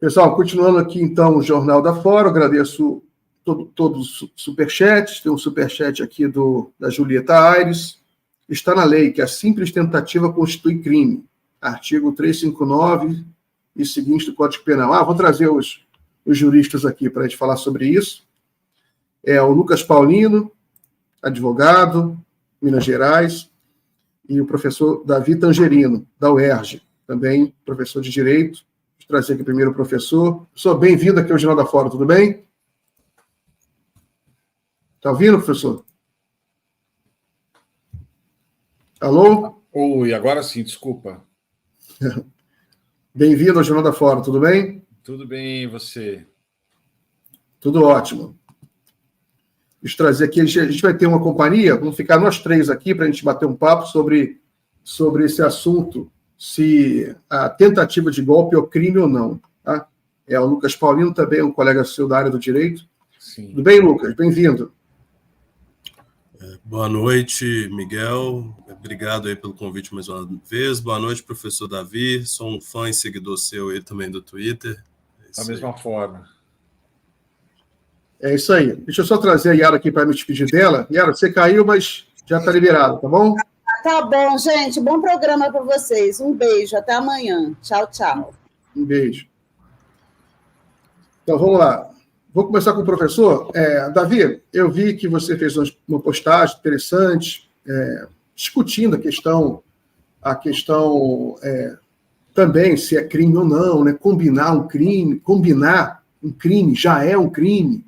Pessoal, continuando aqui, então, o Jornal da Fora, agradeço todos os superchats. Tem um superchat aqui da Julieta Aires. Está na lei que a simples tentativa constitui crime. Artigo 359 e seguinte do Código Penal. Vou trazer os juristas aqui para a gente falar sobre isso. O Lucas Paulino, advogado, Minas Gerais, e o professor Davi Tangerino, da UERJ, também professor de Direito. Vou trazer aqui primeiro o professor. Professor, bem-vindo aqui ao Jornal da Fora, tudo bem? Está ouvindo, professor? Alô? Oi, agora sim, desculpa. Bem-vindo ao Jornal da Fora, tudo bem? Tudo bem, e você? Tudo ótimo. Deixa eu trazer aqui, a gente vai ter uma companhia, vamos ficar nós três aqui para a gente bater um papo sobre esse assunto, se a tentativa de golpe é o crime ou não. Tá? O Lucas Paulino também é um colega seu da área do direito. Sim. Tudo bem, Lucas? Bem-vindo. Boa noite, Miguel. Obrigado aí pelo convite mais uma vez. Boa noite, professor Davi. Sou um fã e seguidor seu aí também do Twitter. Da mesma forma. É isso aí. Deixa eu só trazer a Yara aqui para me despedir dela. Yara, você caiu, mas já está liberado, tá bom? Tá bom, gente. Bom programa para vocês. Um beijo. Até amanhã. Tchau, tchau. Um beijo. Então, vamos lá. Vou começar com o professor. Davi, eu vi que você fez uma postagem interessante, discutindo a questão também se é crime ou não, né? Combinar um crime já é um crime.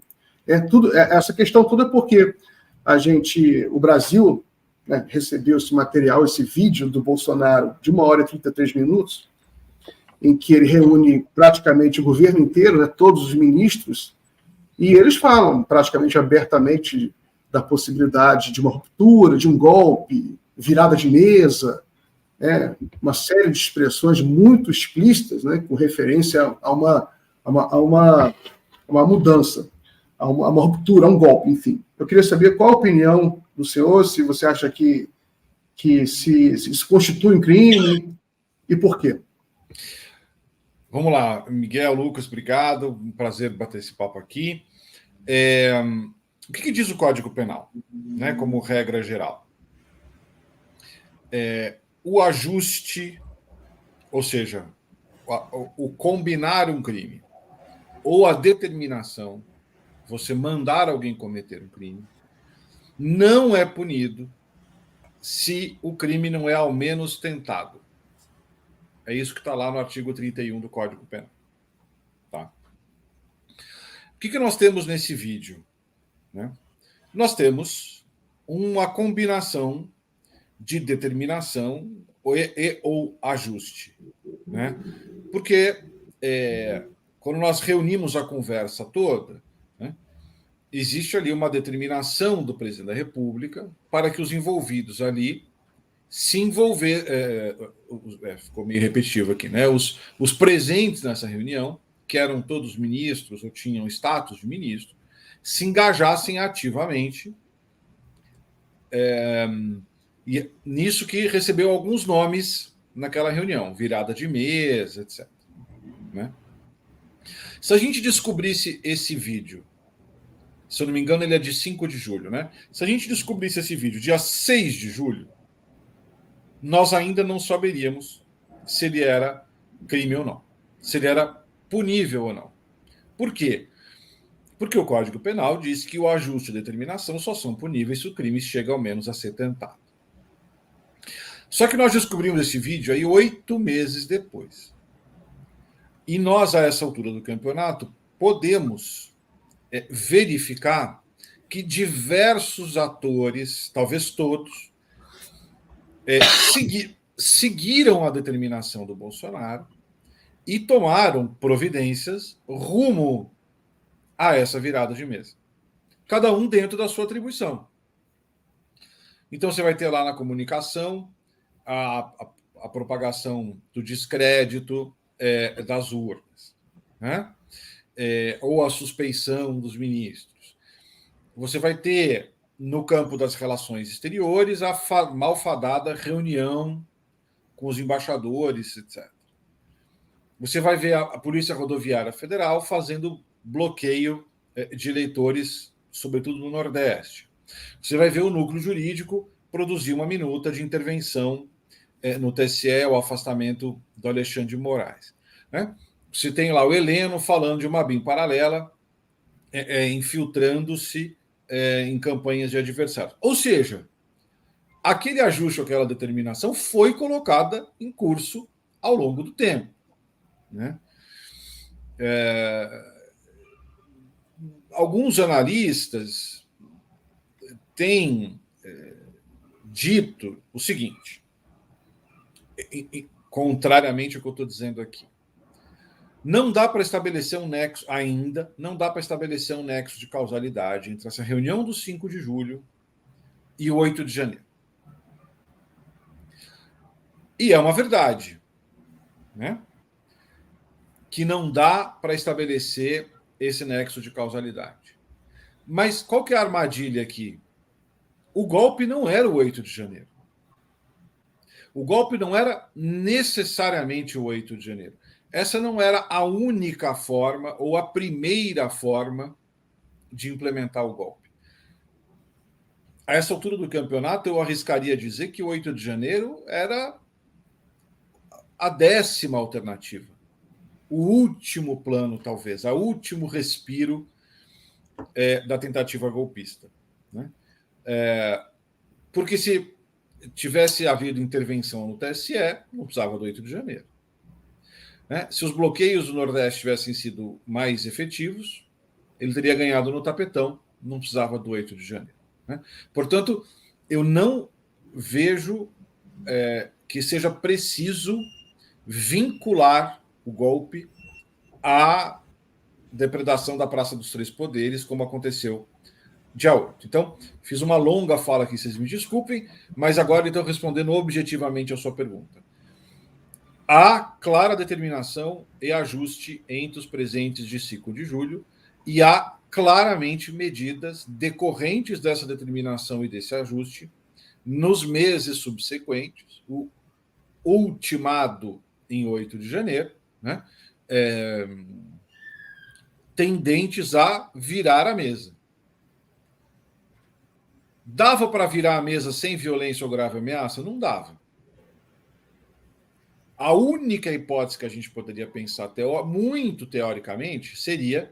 Essa questão toda é porque o Brasil, né, recebeu esse material, esse vídeo do Bolsonaro de 1h e 33 minutos, em que ele reúne praticamente o governo inteiro, né, todos os ministros, e eles falam praticamente abertamente da possibilidade de uma ruptura, de um golpe, virada de mesa, uma série de expressões muito explícitas, né, com referência a uma mudança, a uma ruptura, a um golpe, enfim. Eu queria saber qual a opinião do senhor, se você acha que se isso constitui um crime e por quê. Vamos lá, Miguel, Lucas, obrigado. Um prazer bater esse papo aqui. O que diz o Código Penal, né, como regra geral? O ajuste, ou seja, o combinar um crime, ou a determinação, você mandar alguém cometer um crime, não é punido se o crime não é ao menos tentado. É isso que está lá no artigo 31 do Código Penal. Tá? O que nós temos nesse vídeo? Né? Nós temos uma combinação de determinação ou ajuste. Né? Porque quando nós reunimos a conversa toda, né, existe ali uma determinação do presidente da República para que os envolvidos ali se envolver, ficou meio repetitivo aqui, né? Os presentes nessa reunião, que eram todos ministros ou tinham status de ministro, se engajassem ativamente e nisso que recebeu alguns nomes naquela reunião, virada de mesa, etc. Né? Se a gente descobrisse esse vídeo, se eu não me engano, ele é de 5 de julho, né? Se a gente descobrisse esse vídeo dia 6 de julho, nós ainda não saberíamos se ele era crime ou não, se ele era punível ou não. Por quê? Porque o Código Penal diz que o ajuste e a determinação só são puníveis se o crime chega ao menos a ser tentado. Só que nós descobrimos esse vídeo aí 8 meses depois. E nós, a essa altura do campeonato, podemos verificar que diversos atores, talvez todos, seguiram a determinação do Bolsonaro e tomaram providências rumo a essa virada de mesa. Cada um dentro da sua atribuição. Então você vai ter lá na comunicação a propagação do descrédito das urnas, né? Ou a suspeição dos ministros. Você vai ter, no campo das relações exteriores, a malfadada reunião com os embaixadores, etc. você vai ver a Polícia Rodoviária Federal fazendo bloqueio de eleitores, sobretudo no Nordeste. Você vai ver o núcleo jurídico produzir uma minuta de intervenção no TSE, o afastamento do Alexandre de Moraes. Né? Você tem lá o Heleno falando de uma BIM paralela, infiltrando-se em campanhas de adversários. Ou seja, aquele ajuste, aquela determinação foi colocada em curso ao longo do tempo. Né? Alguns analistas têm dito o seguinte, contrariamente ao que eu estou dizendo aqui. Não dá para estabelecer um nexo ainda, não dá para estabelecer um nexo de causalidade entre essa reunião do 5 de julho e o 8 de janeiro. E é uma verdade, né? Que não dá para estabelecer esse nexo de causalidade. Mas qual que é a armadilha aqui? O golpe não era o 8 de janeiro. O golpe não era necessariamente o 8 de janeiro. Essa não era a única forma ou a primeira forma de implementar o golpe. A essa altura do campeonato, eu arriscaria dizer que o 8 de janeiro era a 10ª alternativa. O último plano, talvez, o último respiro da tentativa golpista. Né? Porque se tivesse havido intervenção no TSE, não precisava do 8 de janeiro. Né? Se os bloqueios do Nordeste tivessem sido mais efetivos, ele teria ganhado no tapetão, não precisava do 8 de janeiro. Né? Portanto, eu não vejo que seja preciso vincular o golpe à depredação da Praça dos Três Poderes, como aconteceu dia 8. Então, fiz uma longa fala aqui, vocês me desculpem, mas agora, então, respondendo objetivamente a sua pergunta. Há clara determinação e ajuste entre os presentes de 5 de julho e há claramente medidas decorrentes dessa determinação e desse ajuste nos meses subsequentes, o ultimado em 8 de janeiro, né, tendentes a virar a mesa. Dava para virar a mesa sem violência ou grave ameaça? Não dava. A única hipótese que a gente poderia pensar, muito teoricamente, seria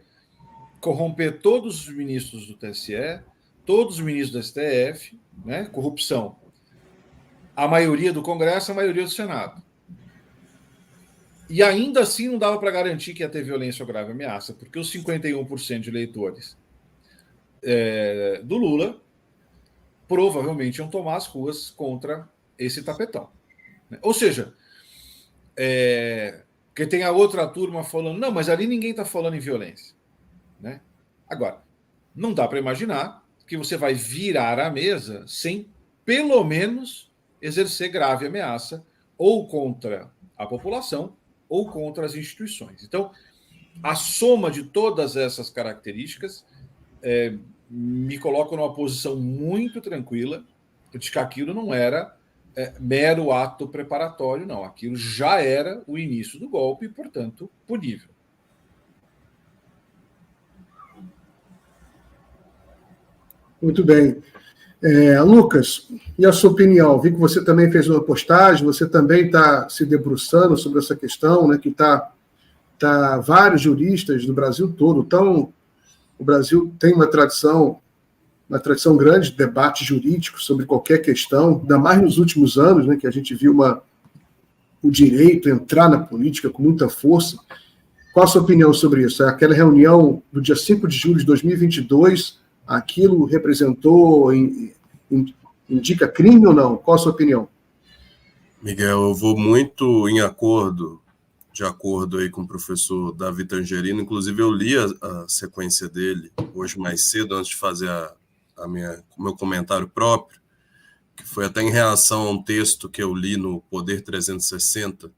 corromper todos os ministros do TSE, todos os ministros do STF, né? Corrupção. A maioria do Congresso, a maioria do Senado. E ainda assim não dava para garantir que ia ter violência ou grave ameaça, porque os 51% de eleitores do Lula provavelmente iam tomar as ruas contra esse tapetão. Ou seja, porque tem a outra turma falando, não, mas ali ninguém está falando em violência. Né? Agora, não dá para imaginar que você vai virar a mesa sem, pelo menos, exercer grave ameaça ou contra a população ou contra as instituições. Então, a soma de todas essas características me coloca numa posição muito tranquila de que aquilo não era mero ato preparatório, não. Aquilo já era o início do golpe e, portanto, punível. Muito bem. Lucas, e a sua opinião? Vi que você também fez uma postagem, você também está se debruçando sobre essa questão, né, que está vários juristas do Brasil todo. Então, o Brasil tem uma tradição grande de debate jurídico sobre qualquer questão, ainda mais nos últimos anos, né, que a gente viu o direito entrar na política com muita força. Qual a sua opinião sobre isso? Aquela reunião do dia 5 de julho de 2022, aquilo representou, indica crime ou não? Qual a sua opinião? Miguel, eu vou muito de acordo aí com o professor Davi Tangerino. Inclusive, eu li a sequência dele hoje mais cedo, antes de fazer o meu comentário próprio, que foi até em reação a um texto que eu li no Poder 360,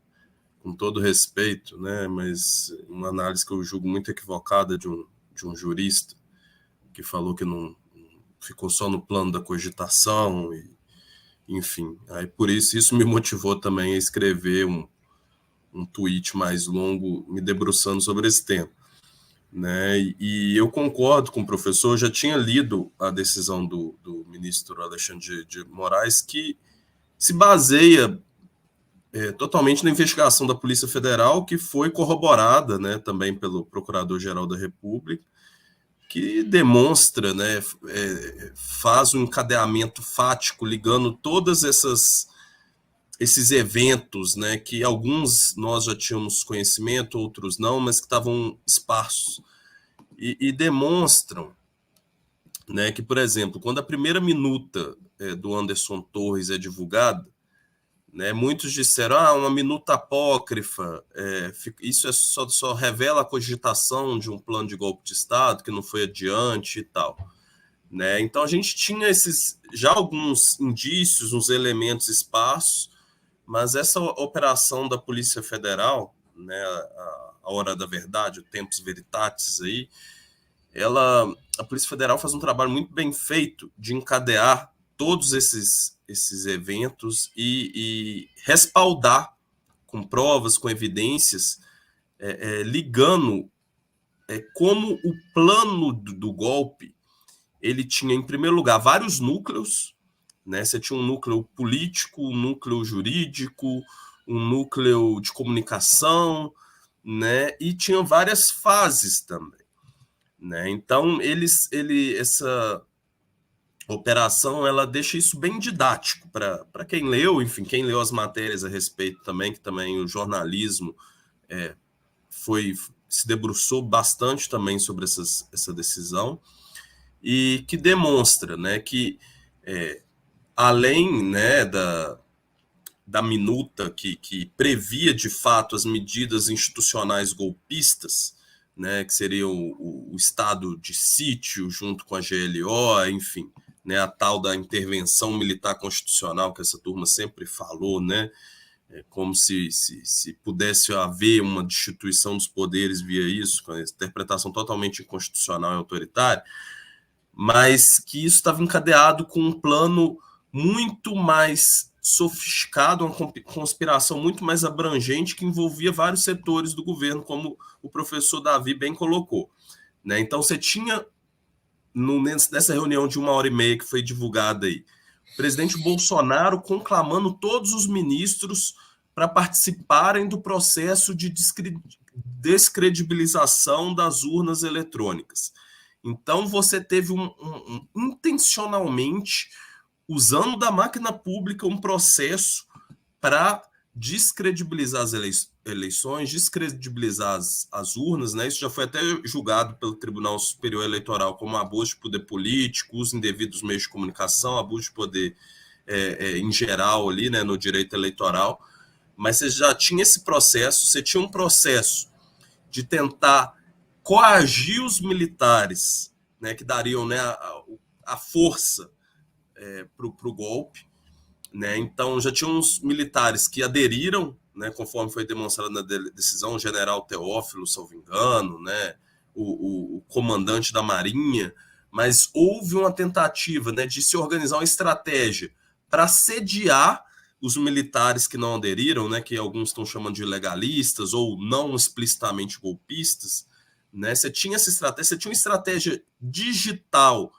com todo respeito, né, mas uma análise que eu julgo muito equivocada de um jurista, que falou que não ficou só no plano da cogitação, enfim. Aí por isso me motivou também a escrever um tweet mais longo me debruçando sobre esse tema, né? E eu concordo com o professor, eu já tinha lido a decisão do ministro Alexandre de Moraes, que se baseia totalmente na investigação da Polícia Federal, que foi corroborada, né, também pelo Procurador-Geral da República, que demonstra, né, faz um encadeamento fático ligando todas esses eventos, né, que alguns nós já tínhamos conhecimento, outros não, mas que estavam esparsos, e demonstram, né, que, por exemplo, quando a primeira minuta do Anderson Torres é divulgada, né, muitos disseram, uma minuta apócrifa, isso só revela a cogitação de um plano de golpe de Estado que não foi adiante e tal. Né? Então a gente tinha já alguns indícios, uns elementos esparsos, mas essa operação da Polícia Federal, né, a Hora da Verdade, o Tempus Veritatis aí, a Polícia Federal faz um trabalho muito bem feito de encadear todos esses eventos e respaldar com provas, com evidências, ligando como o plano do golpe, ele tinha, em primeiro lugar, vários núcleos, né? Você tinha um núcleo político, um núcleo jurídico, um núcleo de comunicação, né? E tinha várias fases também, né? Então, essa operação, ela deixa isso bem didático para quem leu, enfim, quem leu as matérias a respeito também, que também o jornalismo se debruçou bastante também sobre essa decisão, e que demonstra, né, que além, né, da minuta que previa de fato as medidas institucionais golpistas, né, que seria o estado de sítio junto com a GLO, enfim, né, a tal da intervenção militar constitucional que essa turma sempre falou, né, como se pudesse haver uma destituição dos poderes via isso, com a interpretação totalmente inconstitucional e autoritária, mas que isso estava encadeado com um plano muito mais sofisticado, uma conspiração muito mais abrangente que envolvia vários setores do governo, como o professor Davi bem colocou, né? Então você tinha, nessa reunião de 1h30 que foi divulgada aí, o presidente Bolsonaro conclamando todos os ministros para participarem do processo de descredibilização das urnas eletrônicas. Então, você teve intencionalmente, usando da máquina pública, um processo para descredibilizar as eleições, descredibilizar as urnas, né? Isso já foi até julgado pelo Tribunal Superior Eleitoral como abuso de poder político, uso indevido dos meios de comunicação, abuso de poder em geral ali, né, no direito eleitoral. Mas você já tinha esse processo, você tinha um processo de tentar coagir os militares, né, que dariam, né, a força para o golpe, né? Então já tinha uns militares que aderiram, né, conforme foi demonstrado na decisão, o general Teófilo, salvo engano, né, o comandante da Marinha, mas houve uma tentativa, né, de se organizar uma estratégia para sediar os militares que não aderiram, né, que alguns estão chamando de legalistas ou não explicitamente golpistas, né? Você tinha essa estratégia, você tinha uma estratégia digital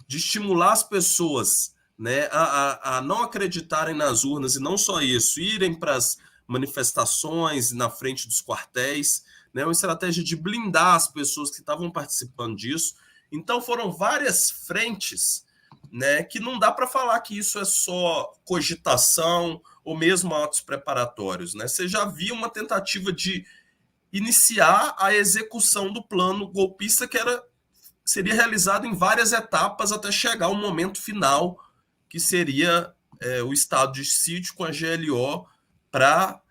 de estimular as pessoas, né, a não acreditarem nas urnas, e não só isso, irem para as manifestações na frente dos quartéis, né, uma estratégia de blindar as pessoas que estavam participando disso. Então foram várias frentes, né, que não dá para falar que isso é só cogitação ou mesmo atos preparatórios, né? Você já via uma tentativa de iniciar a execução do plano golpista que seria realizado em várias etapas até chegar ao momento final, que seria o estado de sítio com a GLO para,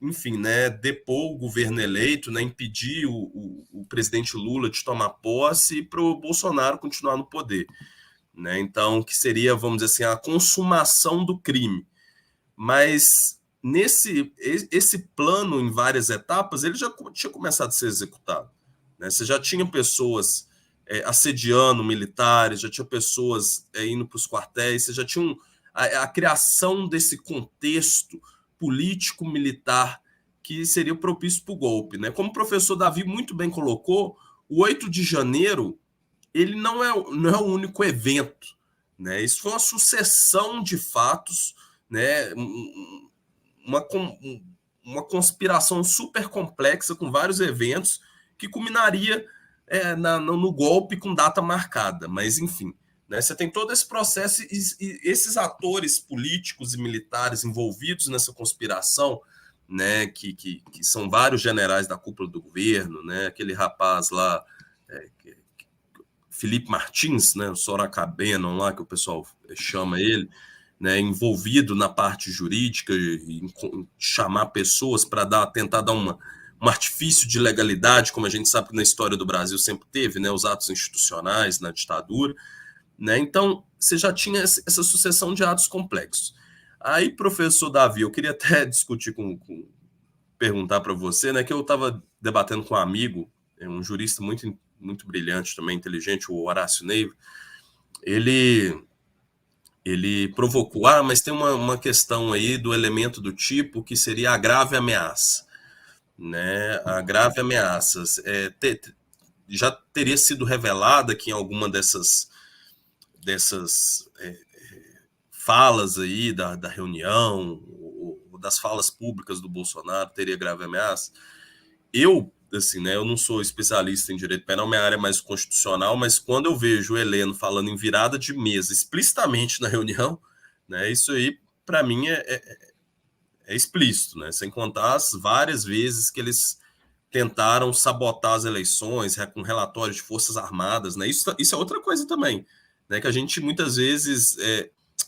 enfim, né, depor o governo eleito, né, impedir o presidente Lula de tomar posse e para o Bolsonaro continuar no poder, né? Então, que seria, vamos dizer assim, a consumação do crime. Mas esse plano, em várias etapas, ele já tinha começado a ser executado, né? Você já tinha pessoas assediando militares, já tinha pessoas indo para os quartéis, você já tinha a criação desse contexto político-militar que seria propício para o golpe, né? Como o professor Davi muito bem colocou, o 8 de janeiro ele não é o único evento, né? Isso foi uma sucessão de fatos, né? Uma conspiração super complexa com vários eventos que culminaria no golpe com data marcada. Mas, enfim, né, você tem todo esse processo e esses atores políticos e militares envolvidos nessa conspiração, né, que são vários generais da cúpula do governo, né, aquele rapaz lá, Felipe Martins, né, o Sorocabana lá, que o pessoal chama ele, né, envolvido na parte jurídica, em chamar pessoas para tentar dar um artifício de legalidade, como a gente sabe que na história do Brasil sempre teve, né, os atos institucionais na ditadura, né? Então, você já tinha essa sucessão de atos complexos. Aí, professor Davi, eu queria até discutir perguntar para você, né, que eu estava debatendo com um amigo, um jurista muito, muito brilhante também, inteligente, o Horácio Neiva. Ele provocou, mas tem uma questão aí do elemento do tipo que seria a grave ameaça, né? A grave ameaça já teria sido revelada que em alguma dessas falas aí da reunião, ou das falas públicas do Bolsonaro, teria grave ameaça. Assim, né, eu não sou especialista em direito penal, minha área é mais constitucional, mas quando eu vejo o Heleno falando em virada de mesa explicitamente na reunião, né, isso aí, para mim, é explícito, né, sem contar as várias vezes que eles tentaram sabotar as eleições com relatórios de Forças Armadas, né, isso é outra coisa também, né, que a gente muitas vezes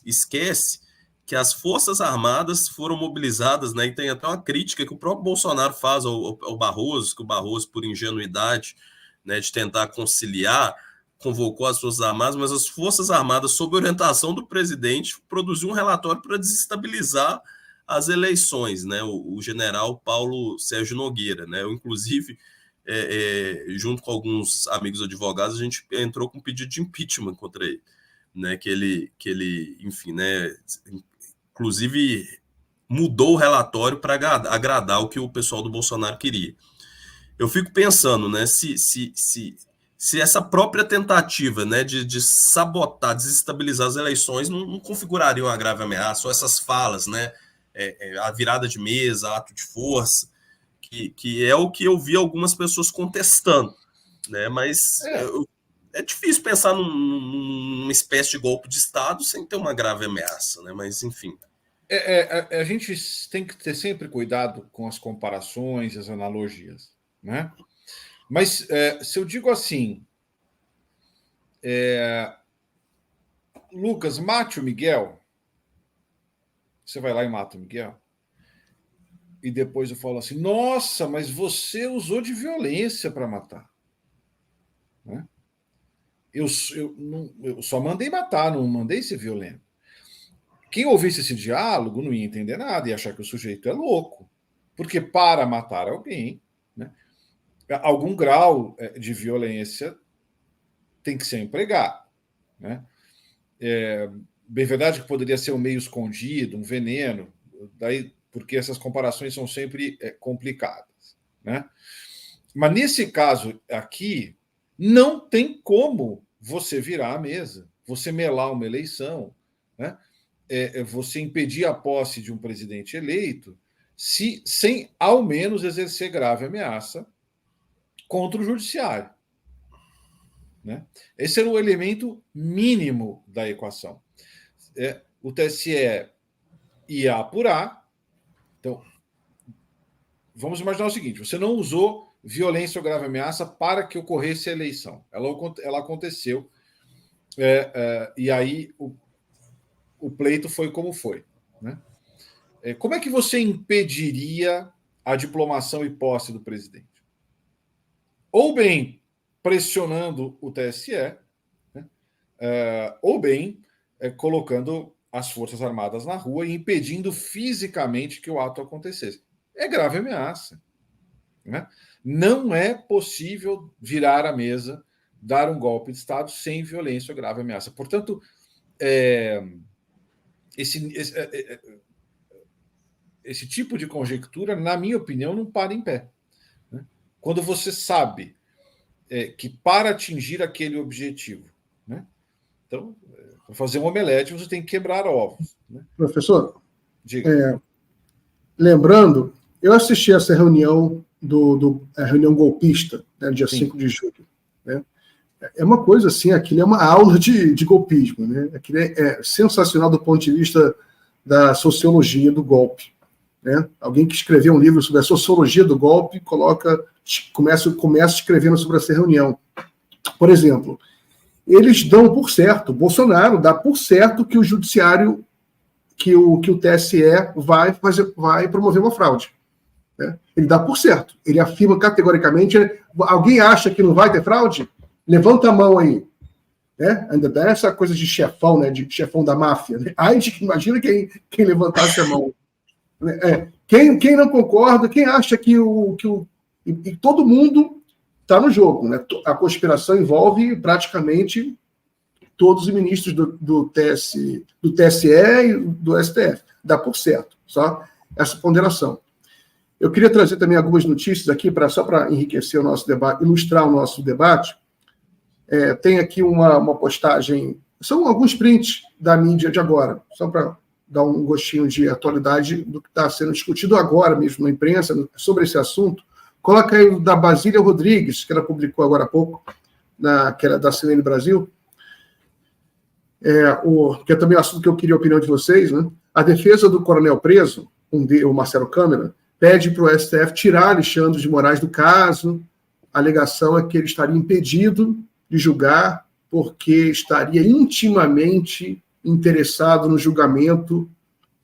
esquece que as Forças Armadas foram mobilizadas, né, e tem até uma crítica que o próprio Bolsonaro faz ao Barroso, que o Barroso, por ingenuidade, né, de tentar conciliar, convocou as Forças Armadas, mas as Forças Armadas, sob orientação do presidente, produziu um relatório para desestabilizar as eleições, né, o general Paulo Sérgio Nogueira, né, eu, inclusive, junto com alguns amigos advogados, a gente entrou com um pedido de impeachment contra ele, né, que ele, enfim, né, inclusive mudou o relatório para agradar o que o pessoal do Bolsonaro queria. Eu fico pensando, né, se essa própria tentativa, né, de sabotar, desestabilizar as eleições não configuraria uma grave ameaça, ou essas falas, né, a virada de mesa, ato de força, que é o que eu vi algumas pessoas contestando, né, mas é difícil pensar numa espécie de golpe de Estado sem ter uma grave ameaça, né? Mas, enfim. A gente tem que ter sempre cuidado com as comparações, as analogias, né? Mas se eu digo assim, Lucas, mate o Miguel, você vai lá e mata o Miguel, e depois eu falo assim, nossa, mas você usou de violência para matar, né? Eu só mandei matar, não mandei ser violento. Quem ouvisse esse diálogo não ia entender nada, ia achar que o sujeito é louco. Porque para matar alguém, né, algum grau de violência tem que ser empregado. Né? Bem verdade que poderia ser um meio escondido, um veneno, daí, porque essas comparações são sempre complicadas. Né? Mas nesse caso aqui, não tem como você virar a mesa, você melar uma eleição, né? Você impedir a posse de um presidente eleito sem, ao menos, exercer grave ameaça contra o judiciário. Né? Esse era o elemento mínimo da equação. O TSE ia apurar. Então, vamos imaginar o seguinte: você não usou violência ou grave ameaça para que ocorresse a eleição. Ela aconteceu. E aí o pleito foi como foi. Né? Como é que você impediria a diplomação e posse do presidente? Ou bem pressionando o TSE, né? Ou bem colocando as Forças Armadas na rua e impedindo fisicamente que o ato acontecesse. É grave ameaça. Né? Não é possível virar a mesa, dar um golpe de Estado sem violência ou grave ameaça. Portanto, esse tipo de conjectura, na minha opinião, não para em pé. Né? Quando você sabe que para atingir aquele objetivo, né? Então, para fazer um omelete, você tem que quebrar ovos. Né? Professor, Diga. Lembrando, eu assisti essa reunião a reunião golpista, né, dia Sim. 5 de julho. Né? É uma coisa assim, aquilo é uma aula de golpismo. Né? Aquilo é sensacional do ponto de vista da sociologia do golpe. Né? Alguém que escreveu um livro sobre a sociologia do golpe começa escrevendo sobre essa reunião. Por exemplo, eles dão por certo, Bolsonaro dá por certo que o judiciário, que o TSE vai promover uma fraude. Né? Ele dá por certo. Ele afirma categoricamente, alguém acha que não vai ter fraude? Levanta a mão aí. Né? Ainda dá essa coisa de chefão, né? De chefão da máfia. Né? Aí imagina quem levantasse a mão. Quem não concorda, quem acha que e todo mundo está no jogo. Né? A conspiração envolve praticamente todos os ministros do TSE e do STF. Dá por certo. Só essa ponderação. Eu queria trazer também algumas notícias aqui, só para enriquecer o nosso debate, ilustrar o nosso debate. Tem aqui uma postagem, são alguns prints da mídia de agora, só para dar um gostinho de atualidade do que está sendo discutido agora mesmo na imprensa sobre esse assunto. Coloca aí o da Basília Rodrigues, que ela publicou agora há pouco, que era da CNN Brasil, que é também um assunto que eu queria a opinião de vocês. Né? A defesa do coronel preso, o Marcelo Câmara, pede para o STF tirar Alexandre de Moraes do caso. A alegação é que ele estaria impedido de julgar porque estaria intimamente interessado no julgamento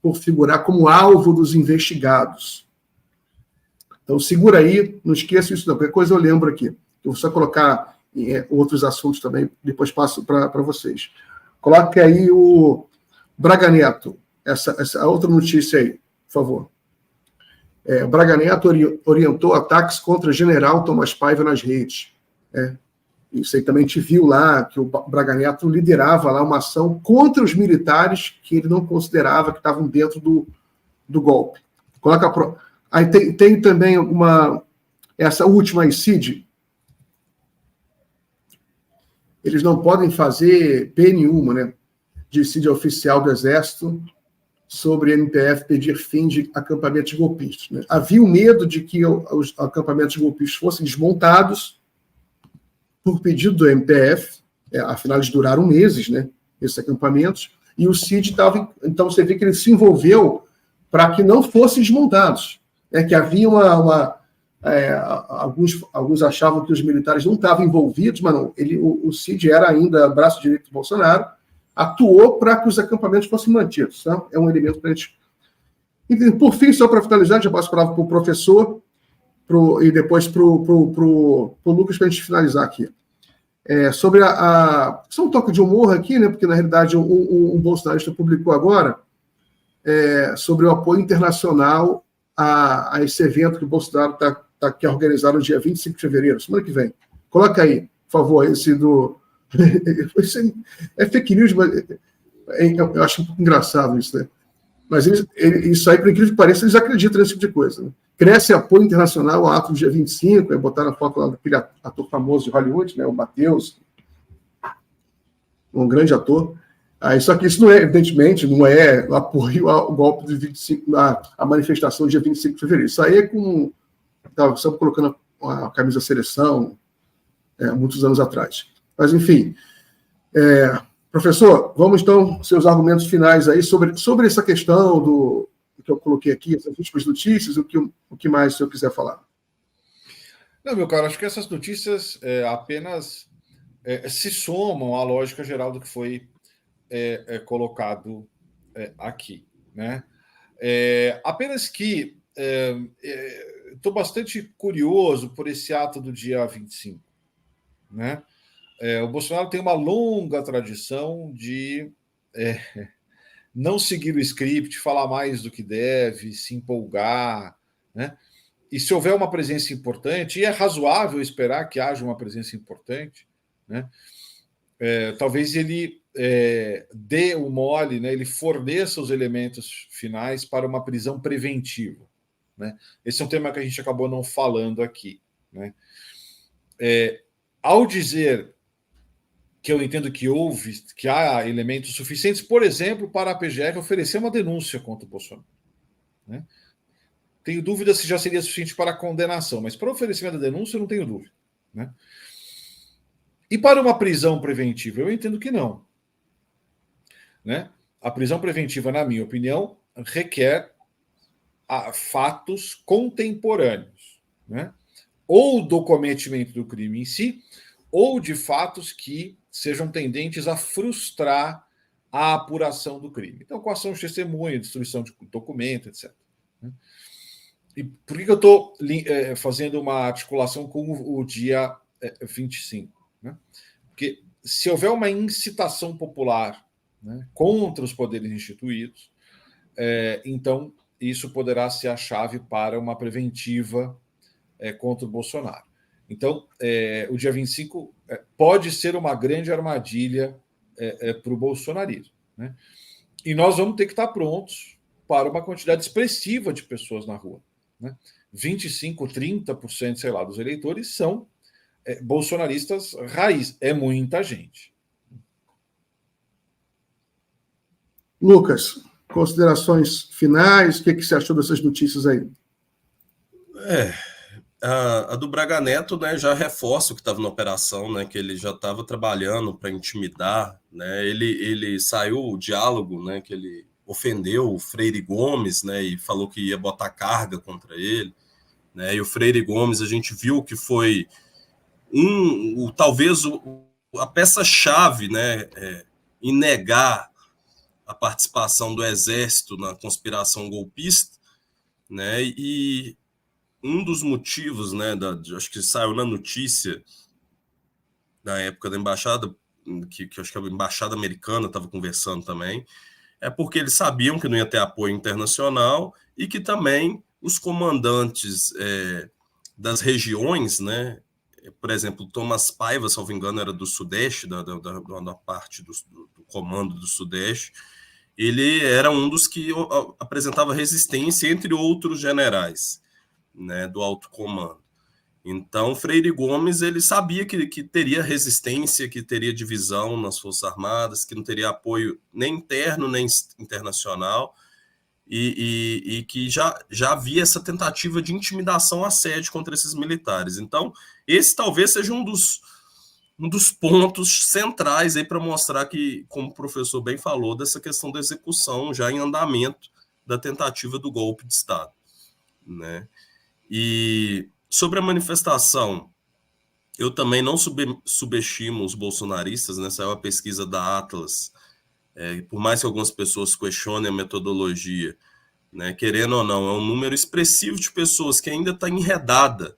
por figurar como alvo dos investigados. Então, segura aí, não esqueça isso não. Qualquer coisa eu lembro aqui. Eu vou só colocar outros assuntos também, depois passo para vocês. Coloque aí o Braga Neto, essa outra notícia aí, por favor. Braga Neto orientou ataques contra general Tomás Paiva nas redes. Isso aí também te viu lá, que o Braga Neto liderava lá uma ação contra os militares que ele não considerava que estavam dentro do golpe. Aí tem também essa última aí, Cid. Eles não podem fazer P nenhuma, né? De Cid oficial do Exército sobre MPF pedir fim de acampamentos golpistas. Né? Havia o medo de que os acampamentos golpistas fossem desmontados por pedido do MPF, afinal eles duraram meses, né, esses acampamentos, e o CID estava... Então você vê que ele se envolveu para que não fossem desmontados. Que havia alguns achavam que os militares não estavam envolvidos, mas não, o CID era ainda braço direito do Bolsonaro, atuou para que os acampamentos fossem mantidos. Tá? É um elemento para a gente... E, por fim, só para finalizar, já passo a palavra para o professor, e depois para o Lucas, para a gente finalizar aqui. Sobre só um toque de humor aqui, né, porque, na realidade, um bolsonarista publicou agora sobre o apoio internacional a esse evento que o Bolsonaro quer organizar no dia 25 de fevereiro, semana que vem. Coloca aí, por favor, esse do... É fake news, mas eu acho um pouco engraçado isso, né? Mas isso aí, por incrível que pareça, eles acreditam nesse tipo de coisa. Né? Cresce apoio internacional ao ato do dia 25, botaram a foto lá daquele ator famoso de Hollywood, né, o Matheus, um grande ator. Só que isso não evidentemente, não é apoio ao golpe de 25, a manifestação do dia 25 de fevereiro. Isso aí é com... Estava só colocando a camisa da seleção, muitos anos atrás. Mas, enfim... Professor, vamos então seus argumentos finais aí sobre essa questão do que eu coloquei aqui, essas últimas notícias, o que mais o senhor quiser falar. Não, meu caro, acho que essas notícias apenas se somam à lógica geral do que foi colocado aqui. Né? Apenas que estou bastante curioso por esse ato do dia 25. Né? O Bolsonaro tem uma longa tradição de não seguir o script, falar mais do que deve, se empolgar, né? E se houver uma presença importante, e é razoável esperar que haja uma presença importante, né? talvez ele dê o mole, né, ele forneça os elementos finais para uma prisão preventiva. Né? Esse é um tema que a gente acabou não falando aqui. Né? Ao dizer que eu entendo que há elementos suficientes, por exemplo, para a PGR oferecer uma denúncia contra o Bolsonaro. Né? Tenho dúvida se já seria suficiente para a condenação, mas para o oferecimento da denúncia eu não tenho dúvida. Né? E para uma prisão preventiva, eu entendo que não. Né? A prisão preventiva, na minha opinião, requer fatos contemporâneos. Né? Ou do cometimento do crime em si, ou de fatos que sejam tendentes a frustrar a apuração do crime. Então, coação de testemunha, destruição de documento, etc. E por que eu estou fazendo uma articulação com o dia 25? Né? Porque se houver uma incitação popular, né, contra os poderes instituídos, então isso poderá ser a chave para uma preventiva contra o Bolsonaro. Então, o dia 25 pode ser uma grande armadilha para o bolsonarismo. Né? E nós vamos ter que estar prontos para uma quantidade expressiva de pessoas na rua. Né? 25%, 30%, sei lá, dos eleitores são bolsonaristas raiz. É muita gente. Lucas, considerações finais, o que você achou dessas notícias aí? A do Braga Neto, né, já reforça o que estava na operação, né, que ele já estava trabalhando para intimidar, né, ele saiu o diálogo, né, que ele ofendeu o Freire Gomes, né, e falou que ia botar carga contra ele, né, e o Freire Gomes a gente viu que foi talvez a peça-chave, né, em negar a participação do Exército na conspiração golpista, né, e um dos motivos, né, acho que saiu na notícia na época da embaixada, que acho que a embaixada americana estava conversando também, é porque eles sabiam que não ia ter apoio internacional e que também os comandantes das regiões, né, por exemplo, Thomas Paiva, se não me engano, era do Sudeste, da parte do comando do Sudeste, ele era um dos que apresentava resistência, entre outros generais, né, do alto comando. Então, Freire Gomes, ele sabia que teria resistência, que teria divisão nas Forças Armadas, que não teria apoio nem interno, nem internacional, e que já havia essa tentativa de intimidação, assédio contra esses militares. Então, esse talvez seja um dos pontos centrais aí para mostrar que, como o professor bem falou, dessa questão da execução já em andamento da tentativa do golpe de Estado, né? E sobre a manifestação, eu também não subestimo os bolsonaristas, né? Saiu a pesquisa da Atlas, por mais que algumas pessoas questionem a metodologia, né? Querendo ou não, é um número expressivo de pessoas que ainda está enredada,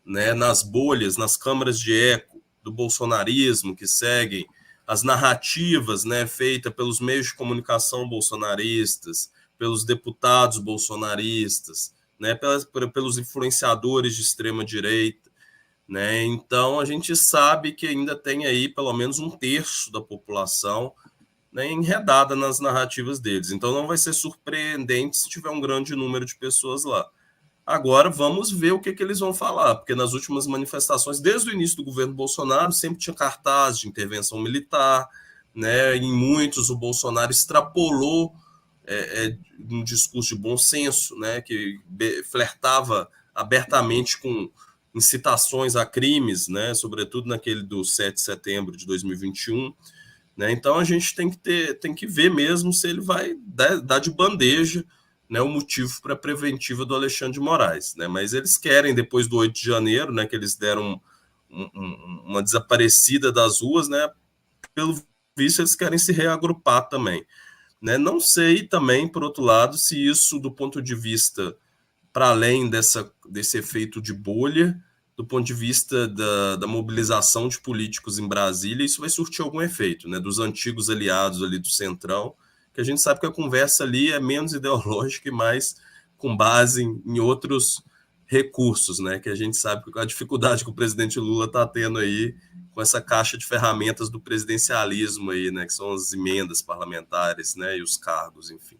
né, nas bolhas, nas câmaras de eco do bolsonarismo, que seguem as narrativas, né, feitas pelos meios de comunicação bolsonaristas, pelos deputados bolsonaristas, né, pelos influenciadores de extrema-direita, né? Então, a gente sabe que ainda tem aí pelo menos um terço da população, né, enredada nas narrativas deles. Então, não vai ser surpreendente se tiver um grande número de pessoas lá. Agora, vamos ver o que eles vão falar, porque nas últimas manifestações, desde o início do governo Bolsonaro, sempre tinha cartaz de intervenção militar, né? Em muitos, o Bolsonaro extrapolou um discurso de bom senso, né, que flertava abertamente com incitações a crimes, né, sobretudo naquele do 7 de setembro de 2021. Né, então a gente tem que ver mesmo se ele vai dar de bandeja, né, o motivo para a preventiva do Alexandre de Moraes. Né, mas eles querem, depois do 8 de janeiro, né, que eles deram uma desaparecida das ruas, né, pelo visto eles querem se reagrupar também. Né? Não sei também, por outro lado, se isso, do ponto de vista, para além desse efeito de bolha, do ponto de vista da mobilização de políticos em Brasília, isso vai surtir algum efeito, né? Dos antigos aliados ali do Centrão, que a gente sabe que a conversa ali é menos ideológica e mais com base em outros recursos, né? Que a gente sabe que a dificuldade que o presidente Lula está tendo aí, com essa caixa de ferramentas do presidencialismo aí, né, que são as emendas parlamentares, né, e os cargos, enfim.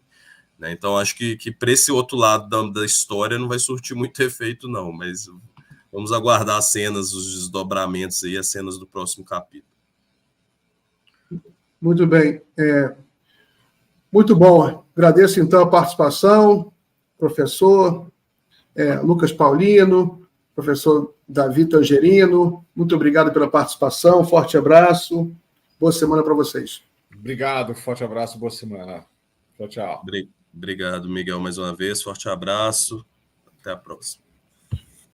Né? Então, acho que para esse outro lado da história não vai surtir muito efeito, não, mas vamos aguardar as cenas, os desdobramentos aí, as cenas do próximo capítulo. Muito bem. Muito bom. Agradeço, então, a participação, professor Lucas Paulino, professor Davi Tangerino. Muito obrigado pela participação. Forte abraço. Boa semana para vocês. Obrigado. Forte abraço. Boa semana. Tchau, tchau. Obrigado, Miguel, mais uma vez. Forte abraço. Até a próxima.